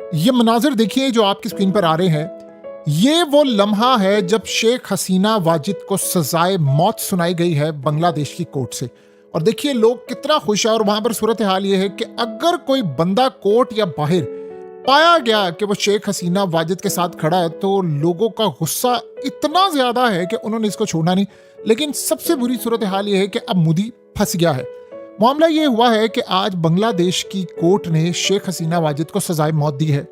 ये मनाजिर देखिए जो आपकी स्क्रीन पर आ रहे हैं, ये वो लम्हा है जब शेख हसीना वाजिद को सजाए मौत सुनाई गई है बांग्लादेश की कोर्ट से। और देखिए लोग कितना खुश है, और वहां पर सूरत हाल ये है कि अगर कोई बंदा कोर्ट या बाहर पाया गया कि वो शेख हसीना वाजिद के साथ खड़ा है तो लोगों का गुस्सा इतना ज्यादा है कि उन्होंने इसको छोड़ना नहीं। लेकिन सबसे बुरी सूरत हाल ये है कि अब मोदी फंस गया है। मामला ये हुआ है कि आज बांग्लादेश की कोर्ट ने शेख हसीना वाजिद को सजाए मौत दी है।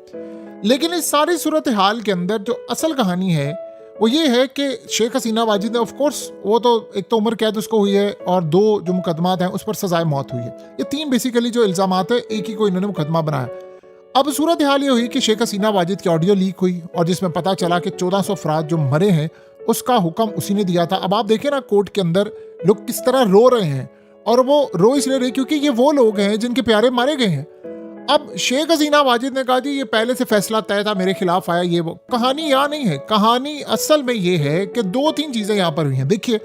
लेकिन इस सारी सूरत हाल के अंदर जो असल कहानी है वो ये है कि शेख हसीना वाजिद ने ऑफ कोर्स वो तो एक तो उम्र कैद उसको हुई है और दो जो मुकदमात हैं उस पर सजाए मौत हुई है। ये तीन बेसिकली जो इल्जामात है, एक ही को इन्होंने मुकदमा बनाया। अब सूरत हाल ये हुई कि शेख हसीना वाजिद की ऑडियो लीक हुई और जिसमें पता चला कि 1400 अफराद जो मरे हैं उसका हुक्म उसी ने दिया था। अब आप देखें ना कोर्ट के अंदर लोग किस तरह रो रहे हैं, और वो रो इसलिए रहे क्योंकि ये वो लोग हैं जिनके प्यारे मारे गए हैं। अब शेख हसीना वाजिद ने कहा जी ये पहले से फैसला तय था, मेरे खिलाफ आया, ये वो। कहानी यहाँ नहीं है, कहानी असल में ये है कि दो तीन चीजें यहाँ पर हुई हैं। देखिए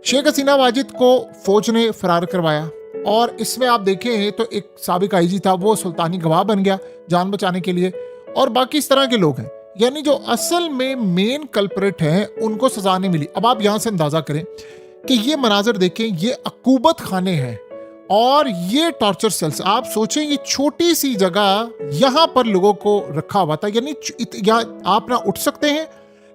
शेख हसीना वाजिद को फौज ने फरार करवाया और इसमें आप देखें तो एक साबिक आईजी था, वो सुल्तानी गवाह बन गया जान बचाने के लिए, और बाकी इस तरह के लोग हैं। यानी जो असल में मेन कल्प्रिट हैं उनको सजा नहीं मिली। अब आप यहाँ से अंदाजा करें कि ये मनाजर देखें, ये अकूबत खाने हैं और ये टॉर्चर सेल्स। आप सोचें ये छोटी सी जगह यहाँ पर लोगों को रखा हुआ था, यानी आप ना उठ सकते हैं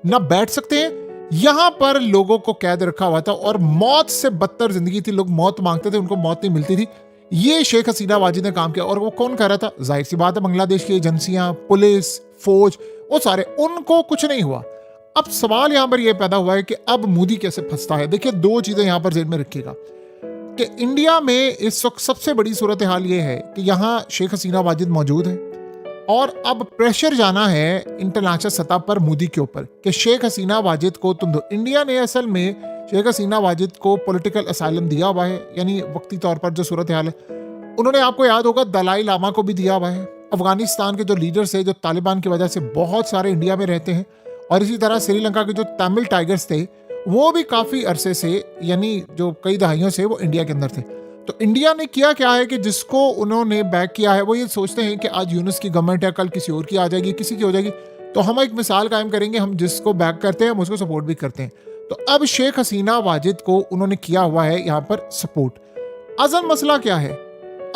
ना बैठ सकते हैं, यहाँ पर लोगों को कैद रखा हुआ था और मौत से बदतर जिंदगी थी। लोग मौत मांगते थे, उनको मौत नहीं मिलती थी। ये शेख हसीना वाजिद ने काम किया। और वो कौन कर रहा था? जाहिर सी बात है बांग्लादेश की एजेंसियां, पुलिस, फौज, वो सारे, उनको कुछ नहीं हुआ। अब सवाल यहां पर यह पैदा हुआ है कि अब मोदी कैसे फंसता है। देखिए दो चीजें यहां पर जेब में रखिएगा कि इंडिया में इस वक्त सबसे बड़ी सूरत हाल ये है कि यहां शेख हसीना वाजिद मौजूद है और अब प्रेशर जाना है इंटरनेशनल सतह पर मोदी के ऊपर कि शेख हसीना वाजिद को तुम दो। इंडिया ने असल में शेख हसीना वाजिद को पॉलिटिकल असाइलम दिया हुआ है, यानी वक्ती तौर पर जो सूरत हाल है। उन्होंने, आपको याद होगा, दलाई लामा को भी दिया हुआ है। अफगानिस्तान के जो लीडर्स है जो तालिबान की वजह से बहुत सारे इंडिया में रहते हैं, और इसी तरह श्रीलंका के जो तमिल टाइगर्स थे वो भी काफी अरसे से, यानी जो कई दहाइयों से वो इंडिया के अंदर थे। तो इंडिया ने किया क्या है कि जिसको उन्होंने बैक किया है वो ये सोचते हैं कि आज यूनुस की गवर्नमेंट है, कल किसी और की आ जाएगी, किसी की हो जाएगी, तो हम एक मिसाल कायम करेंगे, हम जिसको बैक करते हैं हम उसको सपोर्ट भी करते हैं। तो अब शेख हसीना वाजिद को उन्होंने किया हुआ है यहाँ पर सपोर्ट। असल मसला क्या है?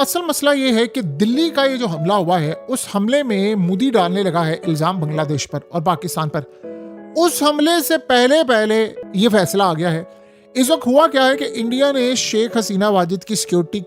असल मसला ये है कि दिल्ली का ये जो हमला हुआ है उस हमले में मोदी डालने लगा है इल्जाम बांग्लादेश पर और पाकिस्तान पर। उस हमले से पहले ये फैसला आ गया है। इस वक्त हुआ क्या है कि इंडिया ने शेख हसीना वाजिद की सिक्योरिटी